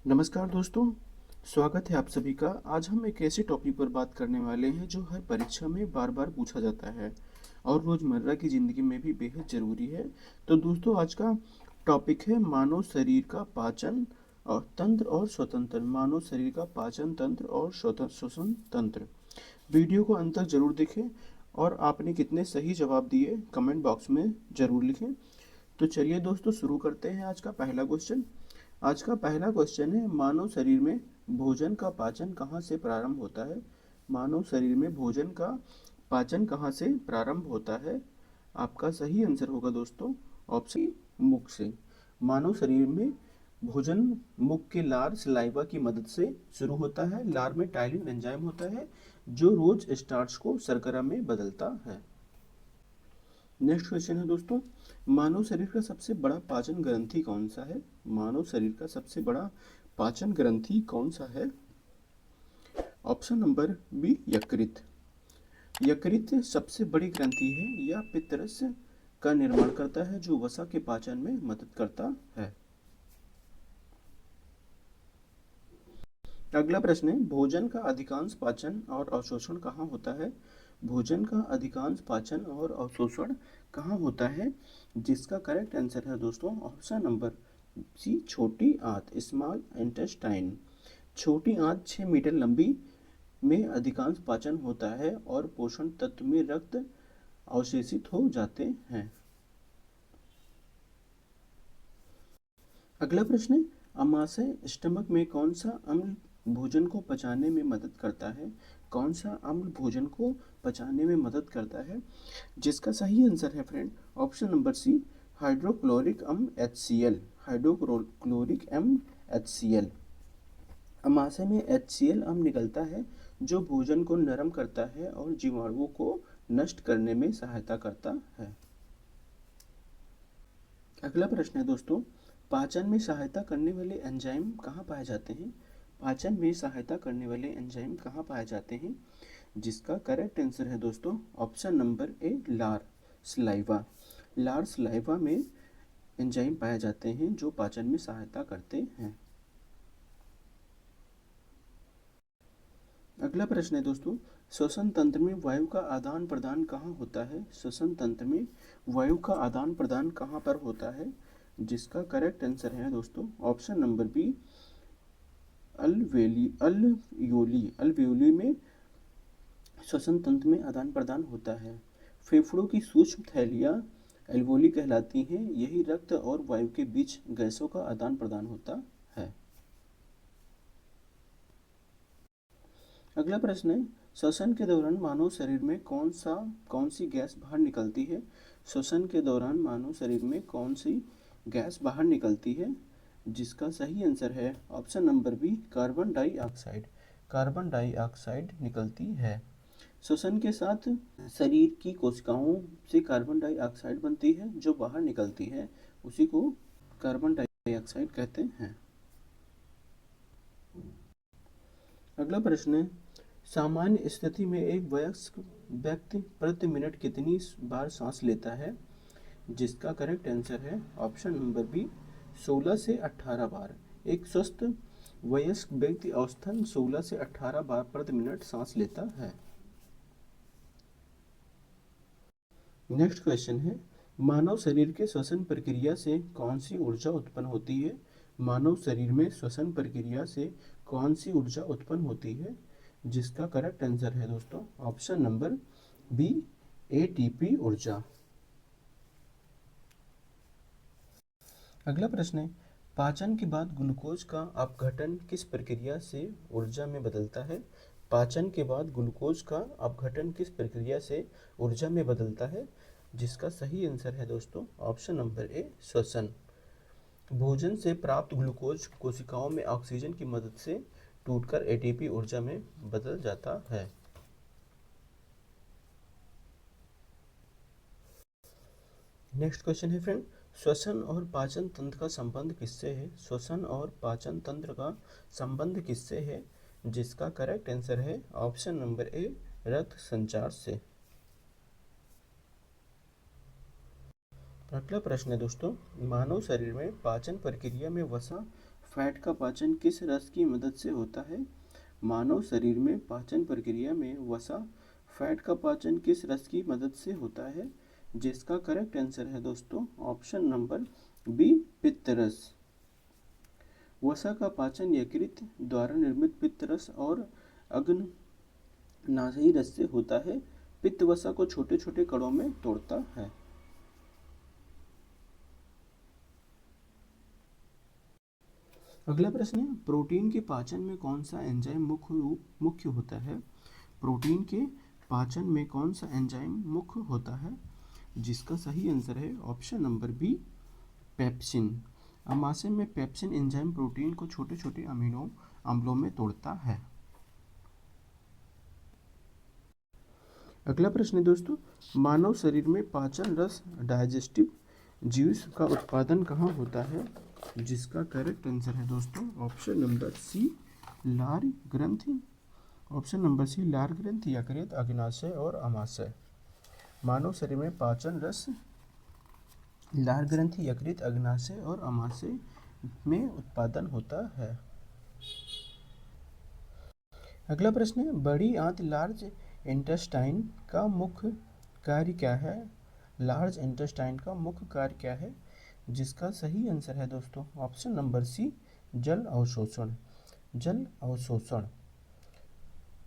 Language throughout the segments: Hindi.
नमस्कार दोस्तों, स्वागत है आप सभी का। आज हम एक ऐसे टॉपिक पर बात करने वाले हैं जो हर परीक्षा में बार बार पूछा जाता है और रोज़मर्रा की ज़िंदगी में भी बेहद ज़रूरी है। तो दोस्तों, आज का टॉपिक है मानव शरीर का पाचन और तंत्र और स्वतंत्र। मानव शरीर का पाचन तंत्र और श्वसन तंत्र। वीडियो को अंत तक जरूर देखें और आपने कितने सही जवाब दिए कमेंट बॉक्स में ज़रूर लिखें। तो चलिए दोस्तों, शुरू करते हैं आज का पहला क्वेश्चन। आज का पहला क्वेश्चन है, मानव शरीर में भोजन का पाचन कहाँ से प्रारंभ होता है। मानव शरीर में भोजन का पाचन कहाँ से प्रारंभ होता है। आपका सही आंसर होगा दोस्तों ऑप्शन मुख से। मानव शरीर में भोजन मुख के लार सलाइवा की मदद से शुरू होता है। लार में टाइलिन एंजाइम होता है जो रोज स्टार्च को शर्करा में बदलता है। नेक्स्ट क्वेश्चन है दोस्तों, मानव शरीर का सबसे बड़ा पाचन ग्रंथि कौन सा है। मानव शरीर का सबसे बड़ा पाचन ग्रंथि कौन सा है। ऑप्शन नंबर बी यकृत। यकृत सबसे बड़ी ग्रंथि है। यह पित्तरस का निर्माण करता है जो वसा के पाचन में मदद करता है। अगला प्रश्न है, भोजन का अधिकांश पाचन और अवशोषण कहाँ होता है। भोजन का अधिकांश पाचन और अवशोषण कहाँ होता है। जिसका करेक्ट आंसर है दोस्तों ऑप्शन नंबर सी छोटी आंत, स्मॉल इंटेस्टाइन। छोटी आंत 6 मीटर लंबी में अधिकांश पाचन होता है और पोषण तत्व में रक्त अवशेषित हो जाते हैं। अगला प्रश्न है, अमाशय स्टमक में कौन सा अम्ल भोजन को पचाने में मदद करता है। कौन सा अम्ल भोजन को पचाने में मदद करता है। जिसका सही आंसर है friend option number C hydrochloric अम्ल HCl। हाइड्रोक्लोरिक अम्ल HCl। अमाशय में HCl अम्ल निकलता है जो भोजन को नरम करता है और जीवाणुओं को नष्ट करने में सहायता करता है। अगला प्रश्न है दोस्तों, पाचन में सहायता करने वाले एंजाइम कहाँ पाए जाते हैं। पाचन में सहायता करने वाले एंजाइम कहाँ पाए जाते हैं। जिसका करेक्ट आंसर है दोस्तों ऑप्शन नंबर ए लार सलाइवा। लार सलाइवा में एंजाइम पाए जाते हैं जो पाचन में सहायता करते हैं। अगला प्रश्न है दोस्तों, श्वसन तंत्र में वायु का आदान प्रदान कहाँ होता है। श्वसन तंत्र में वायु का आदान प्रदान कहाँ पर होता है। जिसका करेक्ट आंसर है दोस्तों ऑप्शन नंबर बी अल्वेयोली। अल्वेयोली में श्वसन तंत्र में आदान प्रदान होता है। फेफड़ों की सूक्ष्म थैलियाँ एल्वोली कहलाती हैं। यही रक्त और वायु के बीच गैसों का आदान प्रदान होता है। अगला प्रश्न है, श्वसन के दौरान मानव शरीर में कौन सी गैस बाहर निकलती है। श्वसन के दौरान मानव शरीर में कौन सी गैस बाहर निकलती है। जिसका सही आंसर है option number B carbon dioxide. Carbon dioxide निकलती है। श्वसन के साथ शरीर की कोशिकाओं से कार्बन डाइऑक्साइड बनती है जो बाहर निकलती है, उसी को कार्बन डाइऑक्साइड कहते हैं। अगला प्रश्न है, सामान्य स्थिति में एक वयस्क व्यक्ति प्रति मिनट कितनी बार सांस लेता है। जिसका करेक्ट आंसर है ऑप्शन नंबर बी 16 से 18 बार। एक स्वस्थ वयस्क व्यक्ति औसतन 16 से 18 बार प्रति मिनट सांस लेता है। नेक्स्ट क्वेश्चन है, मानव शरीर के श्वसन प्रक्रिया से कौन सी ऊर्जा उत्पन्न होती है। मानव शरीर में श्वसन प्रक्रिया से कौन सी ऊर्जा उत्पन्न होती है। जिसका करेक्ट आंसर है दोस्तों ऑप्शन नंबर बी ATP ऊर्जा। अगला प्रश्न है, पाचन के बाद ग्लूकोज का अपघटन किस प्रक्रिया से ऊर्जा में बदलता है। पाचन के बाद ग्लूकोज का अपघटन किस प्रक्रिया से ऊर्जा में बदलता है। जिसका सही आंसर है दोस्तों ऑप्शन नंबर ए श्वसन। भोजन से प्राप्त ग्लूकोज कोशिकाओं में ऑक्सीजन की मदद से टूटकर ATP ऊर्जा में बदल जाता है। नेक्स्ट क्वेश्चन है फ्रेंड, श्वसन और पाचन तंत्र का संबंध किससे है। श्वसन और पाचन तंत्र का संबंध किससे है। जिसका करेक्ट आंसर है ऑप्शन नंबर ए रक्त संचार से। अगला प्रश्न है दोस्तों, मानव शरीर में पाचन प्रक्रिया में वसा फैट का पाचन किस रस की मदद से होता है? मानव शरीर में पाचन प्रक्रिया में वसा फैट का पाचन किस रस की मदद से होता है? जिसका करेक्ट आंसर है दोस्तों ऑप्शन नंबर बी, पित्त रस। वसा का पाचन यकृत द्वारा निर्मित पित्त रस और अग्नाशयी रस से होता है। पित्त वसा को छोटे छोटे कणों में तोड़ता है। अगला प्रश्न है, प्रोटीन के पाचन में कौन सा एंजाइम मुख्य होता है? प्रोटीन के पाचन में कौन सा एंजाइम मुख्य होता है? जिसका सही आंसर है ऑप्शन नंबर बी, पेप्सिन। आमाशय में पेप्सिन एंजाइम प्रोटीन को छोटे छोटे अमीनो अम्लों में तोड़ता है। अगला प्रश्न है दोस्तों, मानव शरीर में पाचन रस डाइजेस्टिव ज्यूस का उत्पादन कहाँ होता है? जिसका करेक्ट आंसर है दोस्तों ऑप्शन नंबर सी, लार ग्रंथि। ऑप्शन नंबर सी, लार ग्रंथि, यकृत, अग्नाशय और आमाशय। मानव शरीर में पाचन रस लार ग्रंथि, यकृत, अग्नाशय और आमाशय में उत्पादन होता है। अगला प्रश्न है, बड़ी आंत लार्ज इंटेस्टाइन का मुख्य कार्य क्या है? लार्ज इंटेस्टाइन का मुख्य कार्य क्या है? जिसका सही आंसर है दोस्तों ऑप्शन नंबर सी, जल अवशोषण। जल अवशोषण।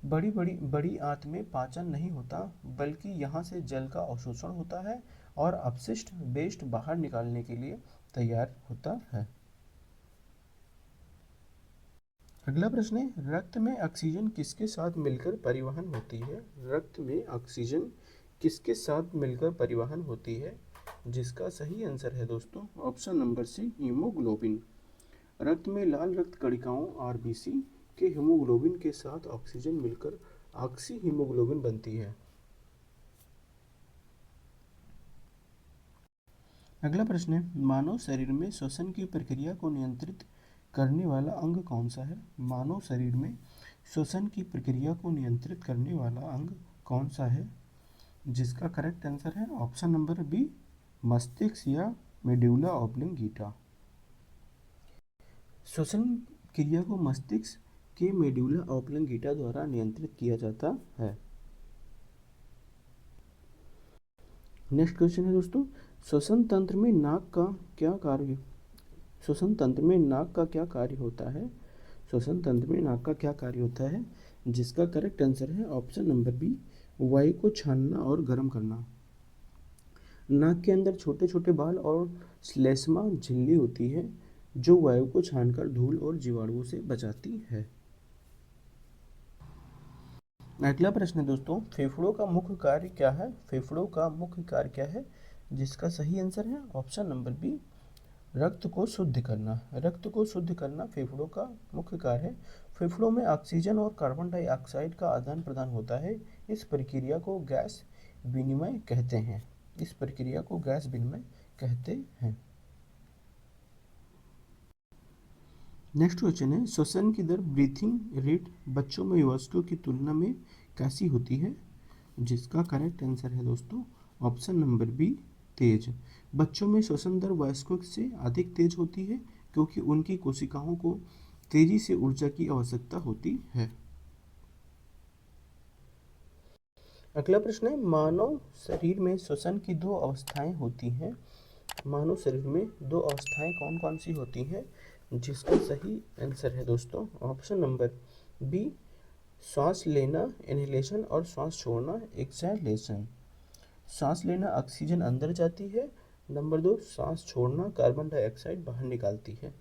बड़ी आंत में पाचन नहीं होता, बल्कि यहाँ से जल का अवशोषण होता है और अपशिष्ट वेस्ट बाहर निकालने के लिए तैयार होता है। अगला प्रश्न है, रक्त में ऑक्सीजन किसके साथ मिलकर परिवहन होती है? रक्त में ऑक्सीजन किसके साथ मिलकर परिवहन होती है? जिसका सही आंसर है दोस्तों ऑप्शन नंबर सी, हीमोग्लोबिन। रक्त में लाल रक्त कणिकाओं आरबीसी के हीमोग्लोबिन के साथ ऑक्सीजन मिलकर ऑक्सी हीमोग्लोबिन बनती है। अगला प्रश्न है, मानव शरीर में श्वसन की प्रक्रिया को नियंत्रित करने वाला अंग कौन सा है? मानव शरीर में श्वसन की प्रक्रिया को नियंत्रित करने वाला अंग कौन सा है? जिसका करेक्ट आंसर है ऑप्शन नंबर बी, मस्तिष्क या मेडुला ऑब्लिंगेटा। श्वसन क्रिया को मस्तिष्क के मेडुला ऑब्लिंगेटा द्वारा नियंत्रित किया जाता है। नेक्स्ट क्वेश्चन है दोस्तों, श्वसन तंत्र में नाक का क्या कार्य श्वसन तंत्र में नाक का क्या कार्य होता है? श्वसन तंत्र में नाक का क्या कार्य होता है? जिसका करेक्ट आंसर है ऑप्शन नंबर बी, वायु को छानना और गर्म करना। नाक के अंदर छोटे छोटे बाल और श्लेष्मा झिल्ली होती है जो वायु को छानकर धूल और जीवाणुओं से बचाती है। अगला प्रश्न है दोस्तों, फेफड़ों का मुख्य कार्य क्या है? फेफड़ों का मुख्य कार्य क्या है? जिसका सही आंसर है ऑप्शन नंबर बी, रक्त को शुद्ध करना। रक्त को शुद्ध करना फेफड़ों का मुख्य कार्य है। फेफड़ों में ऑक्सीजन और कार्बन डाइऑक्साइड का आदान प्रदान होता है। इस प्रक्रिया को गैस विनिमय कहते हैं। इस प्रक्रिया को गैस विनिमय कहते हैं। नेक्स्ट क्वेश्चन है, श्वसन की दर ब्रीथिंग रेट बच्चों में वयस्कों की तुलना में कैसी होती है? जिसका करेक्ट आंसर है दोस्तों ऑप्शन नंबर बी, तेज। बच्चों में श्वसन दर वयस्कों से अधिक तेज होती है क्योंकि उनकी कोशिकाओं को तेजी से ऊर्जा की आवश्यकता होती है। अगला प्रश्न है, मानव शरीर में श्वसन की दो अवस्थाएं होती हैं। मानव शरीर में दो अवस्थाएं कौन कौन सी होती हैं? जिसका सही आंसर है दोस्तों ऑप्शन नंबर बी, सांस लेना इनहेलेशन और सांस छोड़ना एक्सहेलेशन। सांस लेना ऑक्सीजन अंदर जाती है, नंबर 2 सांस छोड़ना कार्बन डाइऑक्साइड बाहर निकालती है।